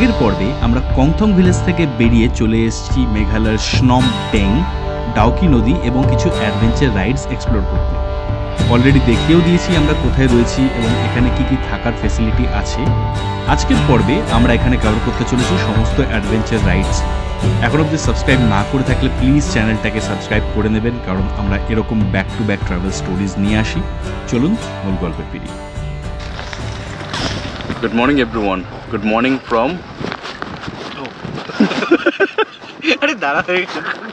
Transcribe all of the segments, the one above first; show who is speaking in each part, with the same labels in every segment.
Speaker 1: আগের পর্বে আমরা কংথং ভিলেজ থেকে বেরিয়ে চলে এসেছি মেঘালয়ের স্নম টেং, ডাউকি নদী এবং কিছু অ্যাডভেঞ্চার রাইডস এক্সপ্লোর করতে। অলরেডি দেখিয়েও দিয়েছি আমরা কোথায় রয়েছি এবং এখানে কি কি থাকার ফ্যাসিলিটি আছে। আজকের পর্বে আমরা এখানে কভার করতে চলেছি সমস্ত অ্যাডভেঞ্চার রাইডস। এখন অবধি সাবস্ক্রাইব না করে থাকলে প্লিজ চ্যানেলটাকে সাবস্ক্রাইব করে নেবেন, কারণ আমরা এরকম back to back travel stories নিয়ে আসি। চলুন মূল গল্পে ফিরি।
Speaker 2: Good morning everyone. Good morning from
Speaker 3: আরে দাঁড়া হয়ে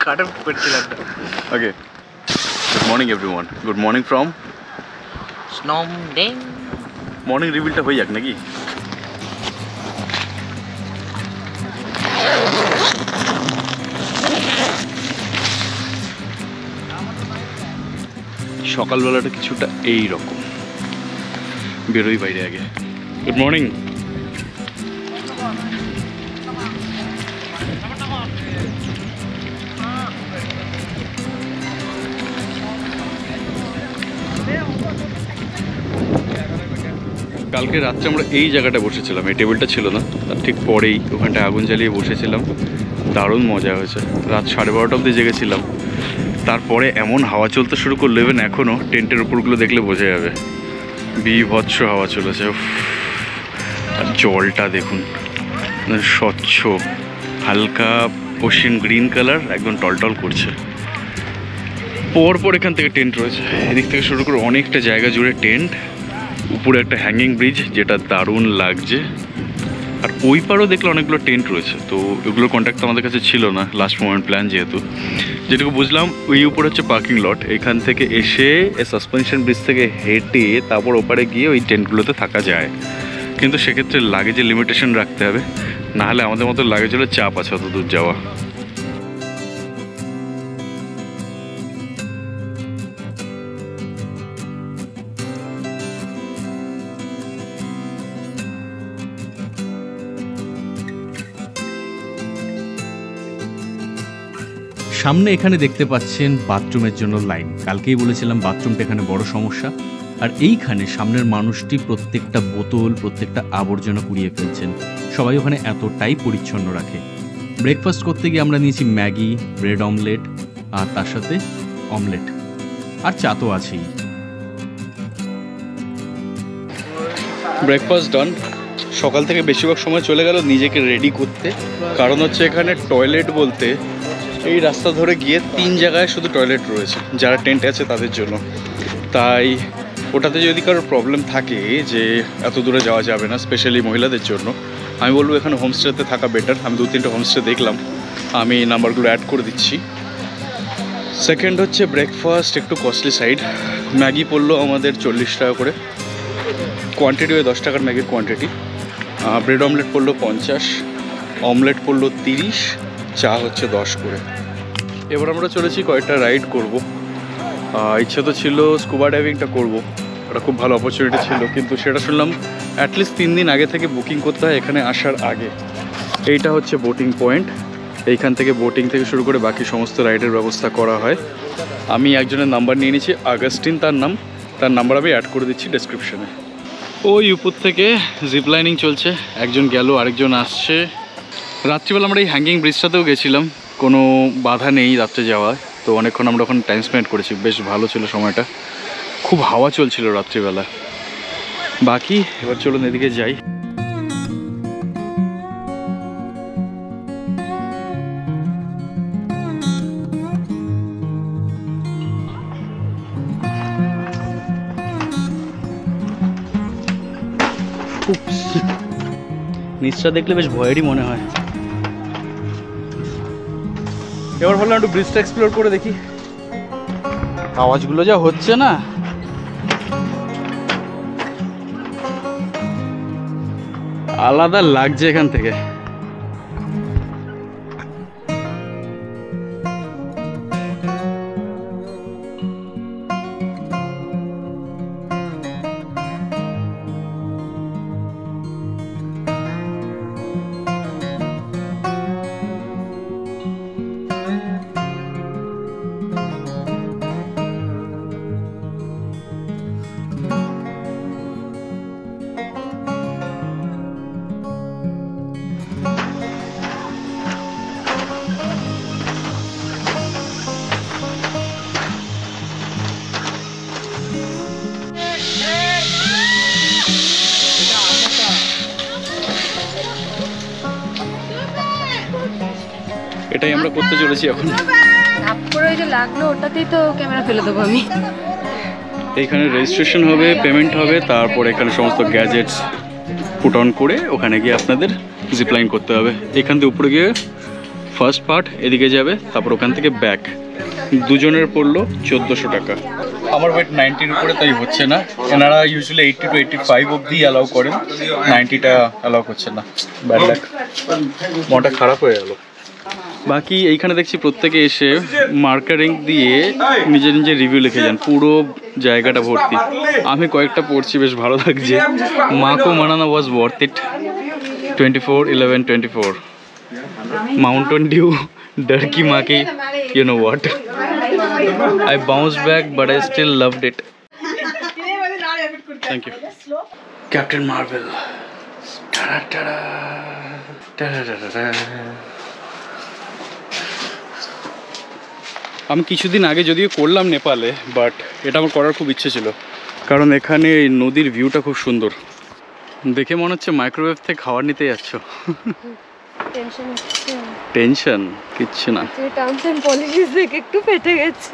Speaker 3: কাটা করছিলাম না।
Speaker 2: Okay. Good morning everyone. Good morning from
Speaker 3: স্নম ডেং।
Speaker 2: মর্নিং রিভিলটা হয়ে যাক নাকি? সকালবেলাটা কিছুটা এই রকম, বেরোই বাইরে আগে। Good morning. কালকে রাত্রে আমরা এই জায়গাটা বসেছিলাম, এই টেবিলটা ছিল না, তার ঠিক পরেই ওখানটায় আগুন জ্বালিয়ে বসেছিলাম। দারুণ মজা হয়েছে। রাত 12:30 অবধি জেগেছিলাম। তারপরে এমন হাওয়া চলতে শুরু করলো, ইভেন এখনও টেন্টের উপরগুলো দেখলে বোঝা যাবে বীভৎস হাওয়া চলেছে। আর জলটা দেখুন, স্বচ্ছ হালকা ওশিয়ান গ্রিন কালার, একদম টলটল করছে। পরপর এখান থেকে টেন্ট রয়েছে, এদিক থেকে শুরু করে অনেকটা জায়গা জুড়ে টেন্ট। উপরে একটা হ্যাঙ্গিং ব্রিজ, যেটা দারুণ লাগছে। আর ওই পারও দেখলে অনেকগুলো টেন্ট রয়েছে, তো ওগুলোর কন্ট্যাক্ট আমাদের কাছে ছিল না, লাস্ট মোমেন্ট প্ল্যান যেহেতু। যেটুকু বুঝলাম, ওই উপরে হচ্ছে পার্কিং লট। এখান থেকে এসে সাসপেনশন ব্রিজ থেকে হেঁটে তারপর ওপারে গিয়ে ওই টেন্টগুলোতে থাকা যায়, কিন্তু সেক্ষেত্রে লাগেজের লিমিটেশন রাখতে হবে, নাহলে আমাদের মতো লাগেজ হলে চাপ আছে অত দূর যাওয়া।
Speaker 1: সামনে এখানে দেখতে পাচ্ছেন বাথরুমের জন্য লাইন। কালকেই বলেছিলাম বাথরুমটা এখানে বড় সমস্যা। আর এইখানে সামনের মানুষটি প্রত্যেকটা বোতল, প্রত্যেকটা আবর্জনা কুড়িয়ে ফেলছেন। সবাই ওখানে এতটাই পরিচ্ছন্ন রাখে। ব্রেকফাস্ট করতে গিয়ে আমরা নিয়েছি ম্যাগি, ব্রেড অমলেট, আর তার সাথে অমলেট, আর চা তো আছেই।
Speaker 2: ব্রেকফাস্ট ডান। সকাল থেকে বেশিরভাগ সময় চলে গেল নিজেকে রেডি করতে, কারণ হচ্ছে এখানে টয়লেট বলতে এই রাস্তা ধরে গিয়ে 3 জায়গায় শুধু টয়লেট রয়েছে যারা টেন্ট আছে তাদের জন্য। তাই ওটাতে যদি কারোর প্রবলেম থাকে যে এত দূরে যাওয়া যাবে না, স্পেশালি মহিলাদের জন্য, আমি বলবো এখানে হোমস্টেতে থাকা বেটার। আমি 2-3টে হোমস্টে দেখলাম, আমি নাম্বারগুলো অ্যাড করে দিচ্ছি। সেকেন্ড হচ্ছে ব্রেকফাস্ট একটু কস্টলি সাইড। ম্যাগি পড়লো আমাদের 40 টাকা করে, কোয়ান্টিটি ওই 10 টাকার ম্যাগির কোয়ান্টিটি। ব্রেড অমলেট পড়লো 50, অমলেট পড়লো 30, চা হচ্ছে 10 করে। এবার আমরা চলেছি কয়েকটা রাইড করব। ইচ্ছা তো ছিল স্কুবা ডাইভিংটা করব, ওটা খুব ভালো অপরচুনিটি ছিল, কিন্তু সেটা শুনলাম অ্যাটলিস্ট 3 দিন আগে থেকে বুকিং করতে হয় এখানে আসার আগে। এইটা হচ্ছে বোটিং পয়েন্ট, এইখান থেকে বোটিং থেকে শুরু করে বাকি সমস্ত রাইডের ব্যবস্থা করা হয়। আমি একজনের নাম্বার নিয়ে নিয়েছি, আগস্টিন তার নাম, তার নাম্বার আমি অ্যাড করে দিচ্ছি ডেসক্রিপশনে। ওই উপর থেকে জিপ লাইনিং চলছে, একজন গেল আরেকজন আসছে। রাত্রিবেলা আমরা এই হ্যাঙ্গিং ব্রিজটাতেও গেছিলাম, কোনো বাধা নেই রাত্রে যাওয়ায়, তো অনেকক্ষণ আমরা ওখানে টাইম স্পেন্ড করেছি, বেশ ভালো ছিল সময়টা। খুব হাওয়া চলছিল রাত্রিবেলা। বাকি এবার চলুন এদিকে যাই। নিচটা দেখলে বেশ ভয়েরই মনে হয়। এবার ভাবলাম একটু ব্রিজটা এক্সপ্লোর করে দেখি। আওয়াজগুলো যা হচ্ছে না, আলাদা লাগছে এখান থেকে। এটাই আমরা করতে চলেছি এখন।
Speaker 4: তারপরে ওই যে লাগলো ওটাতেই তো ক্যামেরা ফেলে দেবো আমি।
Speaker 2: এইখানে রেজিস্ট্রেশন হবে, পেমেন্ট হবে, তারপর এখানে সমস্ত গ্যাজেটস পুট অন করে ওখানে গিয়ে আপনাদের জিপলাইন করতে হবে। এখান থেকে উপরে গিয়ে ফার্স্ট পার্ট এদিকে যাবে, তারপর ওখান থেকে ব্যাক। দুজনের পড়লো 1400 টাকা। আমার ওয়েট 90-র উপরে, তাই হচ্ছে না। এনারা ইউজুয়ালি 80 to 85 অবধি অ্যালাউ করেন, 90টা অ্যালাউ করছে না। ব্যাড লাক, মনটা খারাপ হয়ে গেল। বাকি এইখানে দেখছি প্রত্যেকে এসে মার্কারিং দিয়ে নিজের নিজের রিভিউ লিখে যান, পুরো জায়গাটা ভর্তি। আমি কয়েকটা পড়ছি, বেশ ভালো লাগছে। মাকো মানানা ওয়াজ ওয়ার্থ ইট, 24/11/24। মাউন্টেন ডিউ डर की माँ की, you know what, I bounced back but I still loved it. Thank you. Captain Marvel. Ta-da-da-da. Ta-da-da-da. আমি কিছুদিন আগে যদিও করলাম নেপালে, বাট এটা আমার করার খুব ইচ্ছে ছিল, কারণ এখানে এই নদীর ভিউটা খুব সুন্দর। দেখে মনে হচ্ছে মাইক্রোওয়েভ থেকে খাবার নিতে যাচ্ছ। টেনশন কিচ্ছু না,
Speaker 4: টার্মস এন্ড পলিসিস দেখে একটু ফেটে গেছে।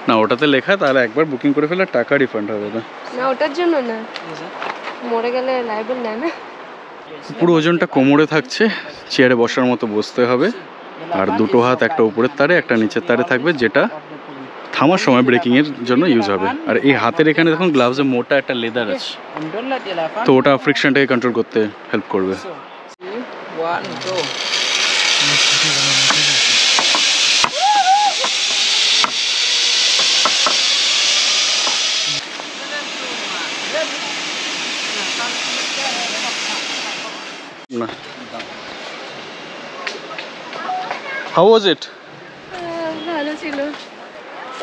Speaker 2: না ওটাতে লেখা, তাহলে একবার বুকিং করে ফেলে টাকা রিফান্ড হবে না।
Speaker 4: না ওটার জন্য না, মরে গেলে লাইবল নেয় না।
Speaker 2: পুরো ওজনটা কোমরে থাকছে, চেয়ারে বসার মতো বসতে হবে, আর দুটো হাত একটা উপরের তারে একটা নিচের তারে থাকবে, যেটা থামার সময় ব্রেকিং এর জন্য ইউজ হবে। আর এই হাতের এখানে দেখুন গ্লাভসে মোটা একটা লেদার আছে, তো ওটা ফ্রিকশনটাকে কন্ট্রোল করতে হেল্প করবে। না, হাউ ওয়াজ ইট?
Speaker 4: ভালো ছিল,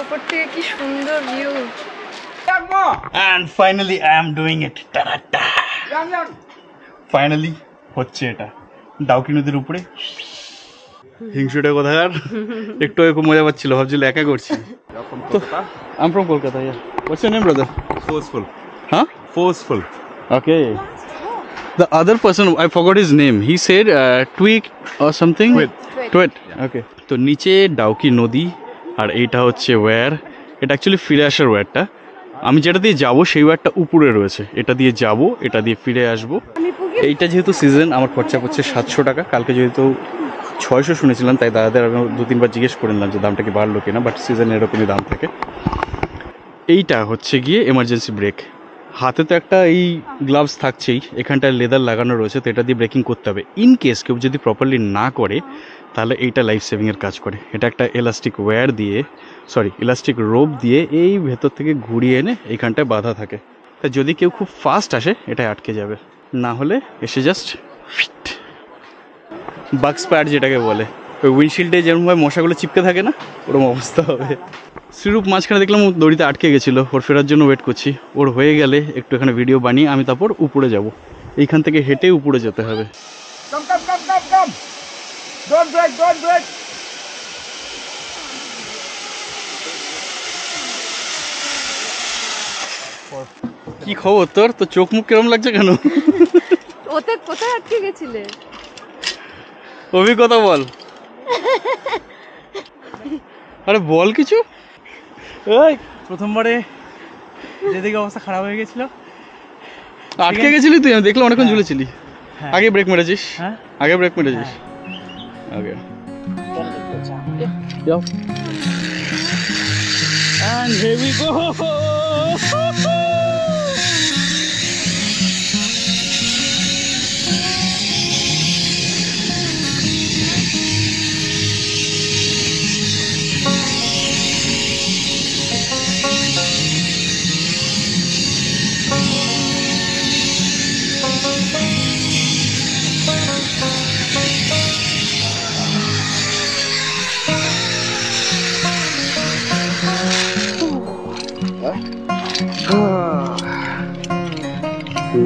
Speaker 4: উপর থেকে কি সুন্দর view.
Speaker 2: And finally I am doing it. Finally হচ্ছে এটা, ডাউকি নদীর উপরে। হিংসুটা কোথাকার, একটু একটু মজা পাচ্ছিল, ভাবছিল একা করছি। তো I'm from Kolkata, yeah. What's your name, brother?
Speaker 5: Forceful.
Speaker 2: Huh?
Speaker 5: Forceful.
Speaker 2: Okay. The other person, I forgot his name. He said tweak or something. Twit. Okay. তো নিচে ডাউকি নদী, আর এইটা হচ্ছে ওয়্যার। এটা অ্যাকচুয়ালি ফিরে আসার ওয়্যারটা। আমি যেটা দিয়ে যাব সেই ওয়্যারটা উপরে রয়েছে, এটা দিয়ে যাব, এটা দিয়ে ফিরে আসব। এইটা যেহেতু সিজন, আমার খরচা পড়ছে 700 টাকা। কালকে যেহেতু 600 শুনেছিলাম, তাই দাদাদের আমি 2-3 বার জিজ্ঞেস করে নিলাম যে দামটা কি বাড়লো কিনা, বাট সিজন এরকমই দাম থাকে। এইটা হচ্ছে গিয়ে এমার্জেন্সি ব্রেক। হাতে তো একটা এই গ্লাভস থাকছেই, এখানটায় লেদার লাগানো রয়েছে, তো এটা দিয়ে ব্রেকিং করতে হবে। ইন কেস কেউ যদি প্রপারলি না করে, তাহলে এইটা লাইফ সেভিংয়ের কাজ করে। এটা একটা ইলাস্টিক ওয়্যার দিয়ে, ইলাস্টিক রোপ দিয়ে এই ভেতর থেকে ঘুরিয়ে এনে এইখানটায় বাঁধা থাকে। তা যদি কেউ খুব ফাস্ট আসে, এটা আটকে যাবে, না হলে এসে জাস্ট ফিট বাগ স্প্যাড যেটাকে বলে, ওই উইন্ডশিল্ডে যেরকমভাবে মশাগুলো চিপকে থাকে না, ওরকম অবস্থা হবে। শ্রীরূপ মাঝখানে দেখলাম ও দড়িতে আটকে গেছিলো, ওর ফেরার জন্য ওয়েট করছি। ওর হয়ে গেলে একটু এখানে ভিডিও বানিয়ে আমি তারপর উপরে যাব। এইখান থেকে হেঁটে উপরে যেতে হবে। কি খবর তোর? তো চোখ মুখ কেরম লাগছে কেন?
Speaker 4: ওতে কোথায় আটকে গেছিলে?
Speaker 2: অভিজ্ঞতা বল। আরে বল কিছু।
Speaker 3: এই প্রথমবারে যেদিকে অবস্থা খারাপ হয়ে গেছিল,
Speaker 2: আটকে গেছিলি তুই? আমি দেখলাম অনেকক্ষণ ঝুলেছিলি। আগে ব্রেক মেরেছিস?
Speaker 3: হ্যাঁ
Speaker 2: আগে ব্রেক মেরেছিস? ওকে, যাও। And here we go.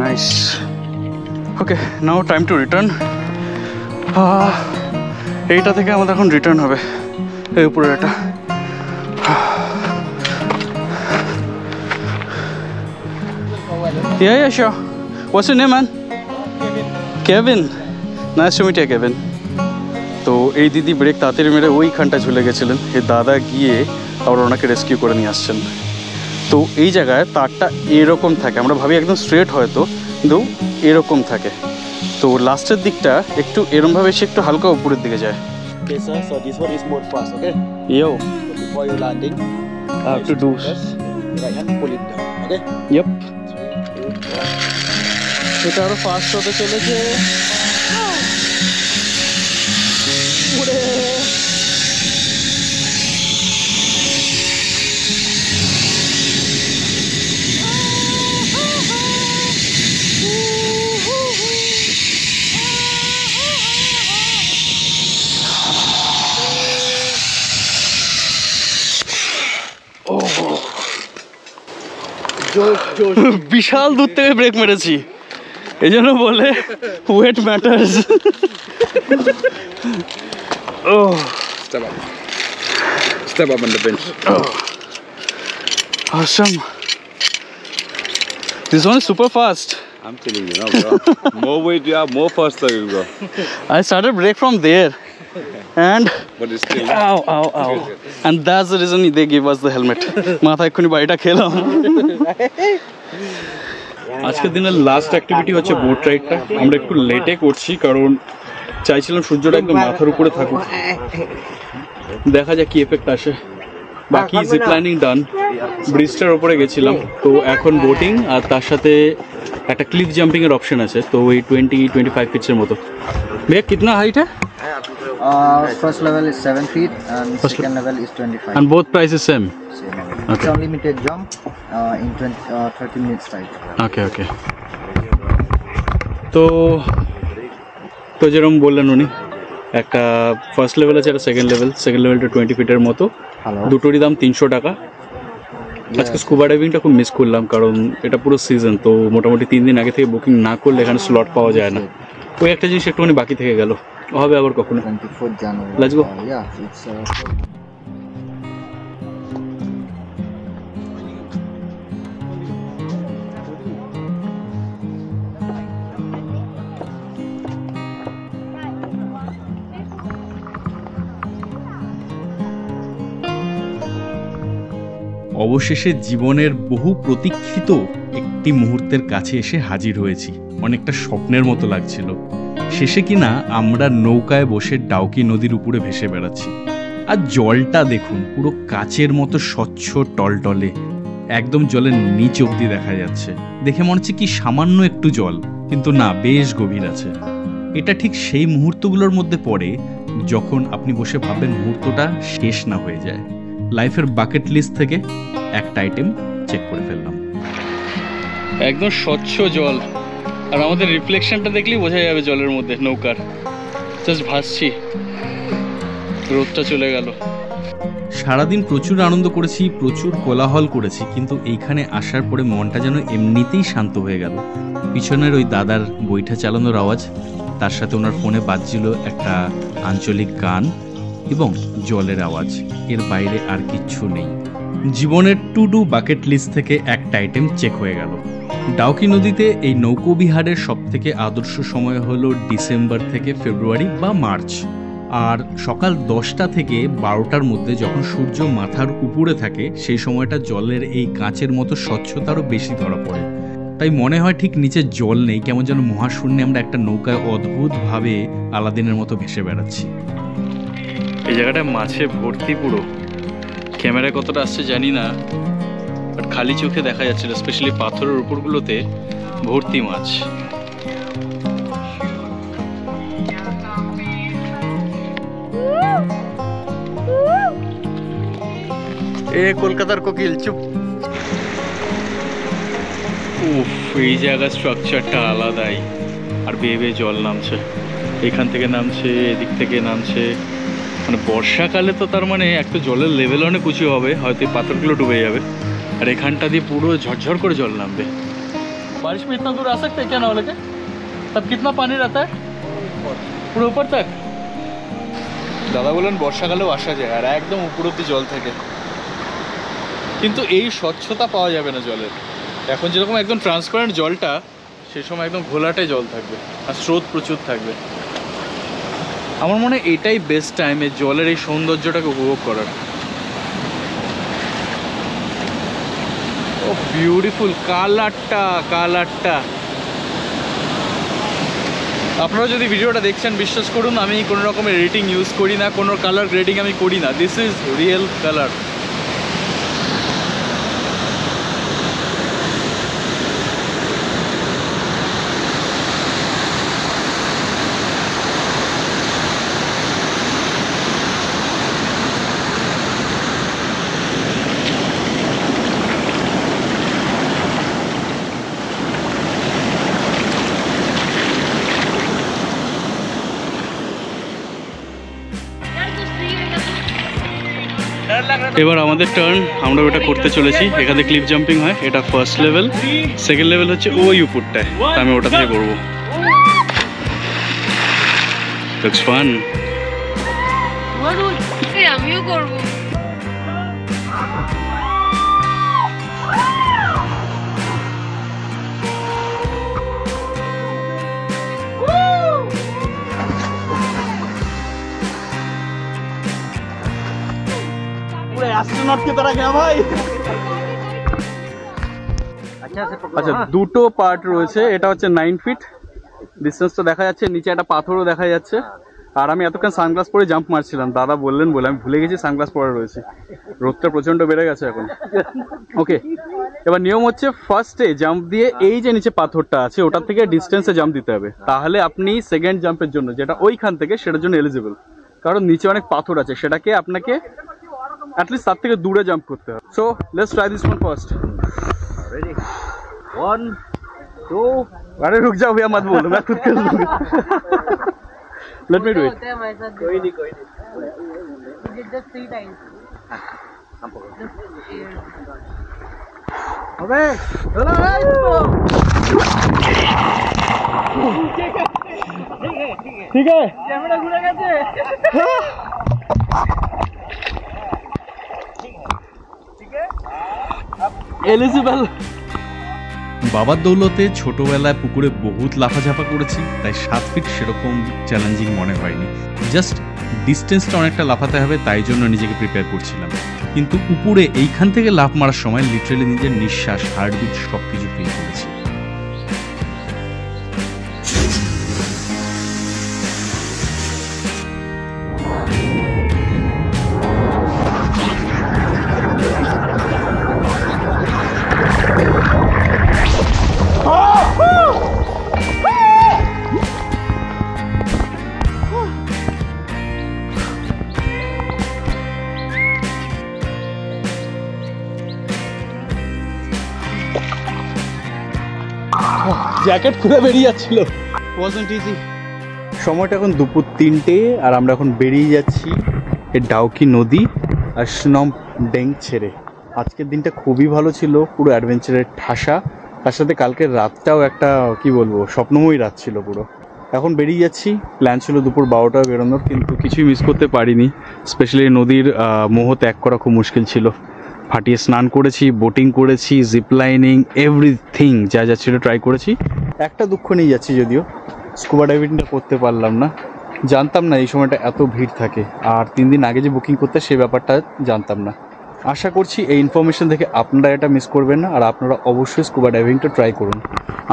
Speaker 2: Nice. Okay, now time to return. এইটা থেকে আমাদের এখন রিটার্ন হবে, এই উপরে এটা। Yeah, sure. What's your name, man? Kevin. Nice to meet you, Kevin. তো এই দিদি ব্রেক তাড়াতাড়ি মেরে ওইখানটা ঝুলে গেছিলেন, এই দাদা গিয়ে আবার ওনাকে রেস্কিউ করে নিয়ে আসছেন। তো এই জায়গায় তারটা এরকম থাকে, আমরা ভাবি একদম স্ট্রেট হয়তো, কিন্তু এরকম থাকে। তো লাস্টের দিকটা একটু এরমভাবে এসে একটু হালকা উপরের দিকে যায়।
Speaker 5: Okay, sir. So this one is mode fast. Okay.
Speaker 2: Yo
Speaker 5: So before you landing,
Speaker 2: I have to do.
Speaker 5: first, right hand pull it down. Okay.
Speaker 2: ইয়েপ,
Speaker 5: 3, 2, 1.
Speaker 2: এটা আরো ফাস্ট হতে চলেছে। বিশাল দূর থেকে ব্রেক মেরেছি, এই জন্য বলে weight matters.
Speaker 5: Step up. Step up on the bench.
Speaker 2: Awesome. This one is super fast.
Speaker 5: I'm telling you now, bro. More weight you have, more faster you'll go.
Speaker 2: I started brake from there and
Speaker 5: But it's still.
Speaker 2: ow. And that's the reason they gave us the helmet. মাথা এক্ষুনি বাড়িটা খেলাম। আজকের দিনের last activity হচ্ছে boat রাইডটা। আমরা একটু লেটে করছি কারণ চাইছিলাম সূর্যটা একদম মাথার উপরে থাকুক, দেখা যাক কি এফেক্ট আসে। বাকি জিপ লাইনিং ডান, ব্রিজটার উপরে গেছিলাম, তো এখন বোটিং আর তার সাথে একটা ক্লিফ জাম্পিং এর অপশন আছে। তো ওই 20-25 ফিটসের মতো। भैया कितना हाइट है?
Speaker 6: First level is 7 feet and
Speaker 2: First
Speaker 6: second level is 25.
Speaker 2: And both prices same.
Speaker 6: Same.
Speaker 2: Okay.
Speaker 6: It's unlimited jump in 30 minutes time.
Speaker 2: ওকে তো যেরকম বললেন উনি, একটা ফার্স্ট লেভেল আছে, একটা সেকেন্ড লেভেলটা 20 ফিটের মতো, দুটোরই দাম 300 টাকা। আজকে স্কুবা ডাইভিংটা খুব মিস করলাম কারণ এটা পুরো সিজন, তো মোটামুটি 3 দিন আগে থেকে বুকিং না করলে এখানে স্লট পাওয়া যায় না। ওই একটা জিনিস একটুখানি বাকি থেকে গেল, হবে আবার কখনো।
Speaker 6: 24th January.
Speaker 2: Let's go.
Speaker 6: Yeah, it's
Speaker 1: অবশেষে জীবনের বহু প্রতীক্ষিত একটি মুহূর্তের কাছে এসে হাজির হয়েছি। অনেকটা স্বপ্নের মতো লাগছিল। শেষে কিনা আমরা নৌকায় বসে ডাউকি নদীর উপরে ভেসে বেড়াচ্ছি। আর জলটা দেখুন, পুরো কাচের মতো স্বচ্ছ টলটলে, একদম জলের নিচ অবধি দেখা যাচ্ছে। দেখে মনে হচ্ছে কি সামান্য একটু জল, কিন্তু না, বেশ গভীর আছে। এটা ঠিক সেই মুহূর্তগুলোর মধ্যে পড়ে যখন আপনি বসে ভাববেন মুহূর্তটা শেষ না হয়ে যায়। লাইফের বাকেট লিস্ট থেকে একটা আইটেম চেক করে ফেললাম।
Speaker 2: একদম স্বচ্ছ জল, আর আমাদের রিফ্লেকশনটা দেখলেই বোঝা যাবে জলের মধ্যে নৌকার। জাস্ট ভাসছি, রোদটা চলে গেল।
Speaker 1: সারাদিন প্রচুর আনন্দ করেছি, প্রচুর কোলাহল করেছি, কিন্তু এইখানে আসার পরে মনটা যেন এমনিতেই শান্ত হয়ে গেল। পিছনের ওই দাদার বৈঠা চালানোর আওয়াজ, তার সাথে ওনার ফোনে বাজছিল একটা আঞ্চলিক গান এবং জলের আওয়াজ, এর বাইরে আর কিচ্ছু নেই। জীবনের টু ডু বাকেট লিস্ট থেকে একটা আইটেম চেক হয়ে গেল। ডাউকি নদীতে এই নৌকোবিহারের সবথেকে আদর্শ সময় হলো ডিসেম্বর থেকে ফেব্রুয়ারি বা মার্চ, আর সকাল 10টা থেকে 12টার মধ্যে যখন সূর্য মাথার উপরে থাকে, সেই সময়টা জলের এই কাঁচের মতো স্বচ্ছতারও বেশি ধরা পড়ে। তাই মনে হয় ঠিক নিচে জল নেই, কেমন যেন মহাশূন্যে আমরা একটা নৌকায় অদ্ভুতভাবে আলাদিনের মতো ভেসে বেড়াচ্ছি।
Speaker 2: এই জায়গাটা মাছে ভর্তি পুরো। ক্যামেরায় কতটা আসছে জানি না, বাট খালি চোখে দেখা যাচ্ছিল, স্পেশালি পাথরের উপরগুলোতে ভর্তি মাছ। এ কলকাতার কোকিল চুপ। উফ, এই জায়গার স্ট্রাকচারটা আলাদাই। আর বেয়ে বেয়ে জল নামছে, এখান থেকে নামছে, এদিক থেকে নামছে। মানে বর্ষাকালে তো তার মানে একটা জলের লেভেল অনেক উঁচু হবে, হয়তো এই পাথরগুলো ডুবে যাবে, আর এখানটা দিয়ে পুরো ঝরঝর করে জল নামবে। बारिश में इतना दूर आ सकते हैं क्या नाव लेके? तब कितना पानी रहता है? পুরো উপর তক? দাদা বলেন বর্ষাকালেও আসা যায়, আর একদম উপর অব্দি জল থাকে, কিন্তু এই স্বচ্ছতা পাওয়া যাবে না জলের। এখন যেরকম একদম ট্রান্সপারেন্ট জলটা, সেই সময় একদম ঘোলাটে জল থাকবে, আর স্রোত প্রচুর থাকবে। আমার মনে হয় এটাই বেস্ট টাইম এই জলের এই সৌন্দর্যটাকে উপভোগ করার। ও বিউটিফুল, কালারটা। আপনারা যদি ভিডিওটা দেখছেন বিশ্বাস করুন আমি কোনো রকমের এডিটিং ইউজ করি না, কোনো কালার গ্রেডিং আমি করি না, দিস ইজ রিয়েল কালার। এবার আমাদের টার্ন, আমরা ওটা করতে চলেছি। এখানে ক্লিপ জাম্পিং হয়, এটা ফার্স্ট লেভেল। সেকেন্ড লেভেল হচ্ছে ওই উপরটায়, আমি ওটা থেকে করবো। Looks fun.
Speaker 4: আমিও করবো।
Speaker 3: एस्ट्रोनॉट की तरह गया भाई।
Speaker 2: আচ্ছা, দুটো পার্ট রয়েছে, এটা হচ্ছে 9 ফিট ডিস্টেন্সটা দেখা যাচ্ছে, নিচে একটা পাথরও দেখা যাচ্ছে। আর আমি এতক্ষণ সানগ্লাস পরে জাম্প মারছিলাম, দাদা বললেন বলে আমি ভুলে গেছি সানগ্লাস পরে রয়েছে। রোদটা প্রচন্ড বেড়ে গেছে এখন। ওকে, এবার নিয়ম হচ্ছে ফার্স্টে জাম্প দিয়ে এই যে নিচে পাথরটা আছে ওটার থেকে ডিস্টেন্সে জাম্প দিতে হবে, তাহলে আপনি সেকেন্ড জাম্পের জন্য যেটা ওইখান থেকে সেটার জন্য এলিজিবল। কারণ নিচে অনেক পাথর আছে, সেটাকে আপনাকে অ্যাটলিস্ট তার থেকে দূরে জাম্প করতে হবে। So let's try this one first.
Speaker 6: Ready? 1, 2.
Speaker 2: अरे रुक जाओ भैया, मत बोलो, मैं खुद कर लूंगा। Let me do it.
Speaker 6: कोई नहीं
Speaker 4: Just 3 times.
Speaker 6: हम पकड़।
Speaker 3: अबे चलो ठीक है कैमरा घुरे गए
Speaker 2: এলিজিবল।
Speaker 1: বাবার দৌলতে ছোটবেলায় পুকুরে বহুত লাফাঝাপা করেছি, তাই 7 ফিট সেরকম চ্যালেঞ্জিং মনে হয়নি। জাস্ট ডিস্টেন্সটা অনেকটা লাফাতে হবে, তাই জন্য নিজেকে প্রিপেয়ার করছিলাম। কিন্তু উপরে এইখান থেকে লাফ মারার সময় লিটারালি নিজের নিঃশ্বাস, হার্টবিট সব কিছু ফিল করেছি।
Speaker 2: জ্যাকেট খুলে বেরিয়ে যাচ্ছিল, ওয়াজন্ট ইজি। সময়টা এখন দুপুর 3টে আর আমরা এখন বেরিয়ে যাচ্ছি এই ডাউকি নদী আর স্নম ডেং ছেড়ে। আজকের দিনটা খুবই ভালো ছিল, পুরো অ্যাডভেঞ্চারের ঠাসা, তার সাথে কালকের রাতটাও একটা কি বলবো স্বপ্নময়ী রাত ছিল পুরো। এখন বেরিয়ে যাচ্ছি, প্ল্যান ছিল দুপুর 12টায় বেরোনোর, কিন্তু কিছুই মিস করতে পারিনি। স্পেশালি নদীর মোহ ত্যাগ করা খুব মুশকিল ছিল। ফাটিয়ে স্নান করেছি, বোটিং করেছি, জিপলাইনিং, এভরিথিং যা যা ছিল ট্রাই করেছি। একটা দুঃখ নিয়ে যাচ্ছি, যদিও স্কুবা ডাইভিংটা করতে পারলাম না। জানতাম না এই সময়টা এত ভিড় থাকে, আর 3 দিন আগে যে বুকিং করতে সেই ব্যাপারটা জানতাম না। আশা করছি এই ইনফরমেশন দেখে আপনারা এটা মিস করবেন না, আর আপনারা অবশ্যই স্কুবা ডাইভিংটা ট্রাই করুন।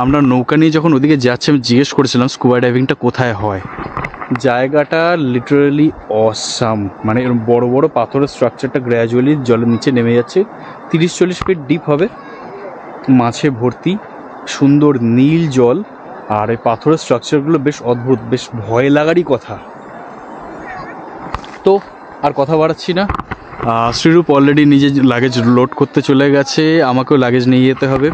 Speaker 2: আমরা নৌকা নিয়ে যখন ওদিকে যাচ্ছি আমি জিজ্ঞেস করেছিলাম স্কুবা ডাইভিংটা কোথায় হয়। জায়গাটা লিটারালি অসাম, মানে এরকম বড় বড় পাথরের স্ট্রাকচারটা গ্র্যাজুয়ালি জলের নিচে নেমে যাচ্ছে। 30-40 ফিট ডিপ হবে, মাছে ভর্তি, সুন্দর নীল জল, আর এই পাথরের স্ট্রাকচারগুলো বেশ অদ্ভুত, বেশ ভয় লাগারই কথা। তো আর কথা বাড়াচ্ছি না, শ্রীরূপ অলরেডি নিজের লাগেজ লোড করতে চলে গেছে, আমাকেও লাগেজ নিয়ে যেতে হবে।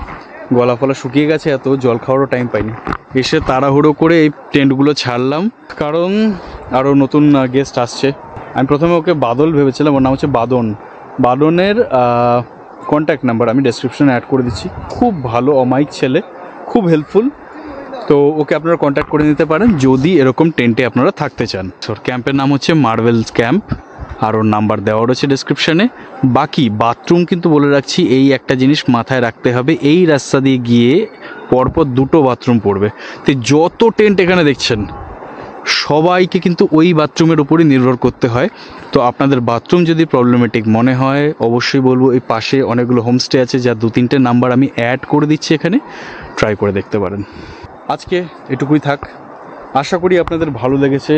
Speaker 2: গলা ফলা শুকিয়ে গেছে, এত জল খাওয়ারও টাইম পাইনি। এসে তাড়াহুড়ো করে এই টেন্টগুলো ছাড়লাম, কারণ আরও নতুন গেস্ট আসছে। আমি প্রথমে ওকে বাদল ভেবেছিলাম, ওর নাম হচ্ছে বাদন। বাদনের কন্ট্যাক্ট নাম্বার আমি ডেসক্রিপশনে অ্যাড করে দিচ্ছি। খুব ভালো অমায়িক ছেলে, খুব হেল্পফুল, তো ওকে আপনারা কন্ট্যাক্ট করে নিতে পারেন যদি এরকম টেন্টে আপনারা থাকতে চান। ওর ক্যাম্পের নাম হচ্ছে মার্ভেলস ক্যাম্প, আর ওর নাম্বার দেওয়া রয়েছে ডেসক্রিপশানে। বাকি বাথরুম কিন্তু বলে রাখছি, এই একটা জিনিস মাথায় রাখতে হবে, এই রাস্তা দিয়ে গিয়ে পরপর 2টো বাথরুম পড়বে। তো যত টেন্ট এখানে দেখছেন সবাইকে কিন্তু ওই বাথরুমের উপরই নির্ভর করতে হয়। তো আপনাদের বাথরুম যদি প্রবলেমেটিক মনে হয় অবশ্যই বলবো এই পাশে অনেকগুলো হোমস্টে আছে, যা 2-3টে নাম্বার আমি অ্যাড করে দিচ্ছি এখানে, ট্রাই করে দেখতে পারেন। আজকে এটুকুই থাক, আশা করি আপনাদের ভালো লেগেছে।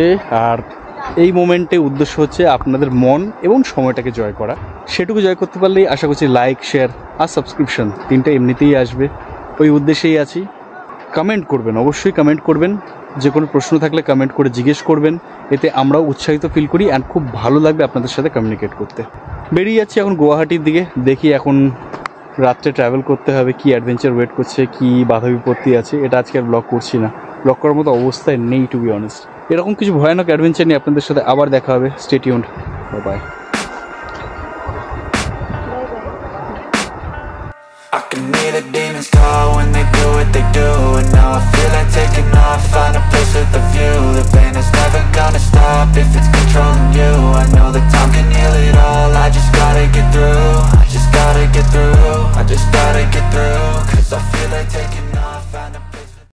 Speaker 2: আর এই মোমেন্টে উদ্দেশ্য হচ্ছে আপনাদের মন এবং সময়টাকে জয় করা। সেটুকু জয় করতে পারলেই আশা করছি লাইক, শেয়ার আর সাবস্ক্রিপশন 3টে এমনিতেই আসবে, ওই উদ্দেশ্যেই আছি। কমেন্ট করবেন, অবশ্যই কমেন্ট করবেন, যে কোনো প্রশ্ন থাকলে কমেন্ট করে জিজ্ঞেস করবেন, এতে আমরাও উৎসাহিত ফিল করি অ্যান্ড খুব ভালো লাগবে আপনাদের সাথে কমিউনিকেট করতে। বেরিয়ে যাচ্ছি এখন গুয়াহাটির দিকে, দেখি এখন রাত্রে ট্রাভেল করতে হবে, কি অ্যাডভেঞ্চার ওয়েট করছে, কি বাধা বিপত্তি আছে। এটা আজকে আর ব্লগ করছি না, ব্লগ করার মতো অবস্থায় নেই টু বি অনেস্ট। এরকম কিছু ভয়ানক অ্যাডভেঞ্চার নিয়ে আপনাদের সাথে আবার দেখা হবে। Stay tuned, bye.
Speaker 7: I can hear the demons call when they do what they do. And now I feel like taking off, find a place with a view. The pain is never gonna stop if it's controlling you. I know that time can heal it all, I just gotta get through. I just gotta get through, I just gotta get through. Cause I feel like taking off, find a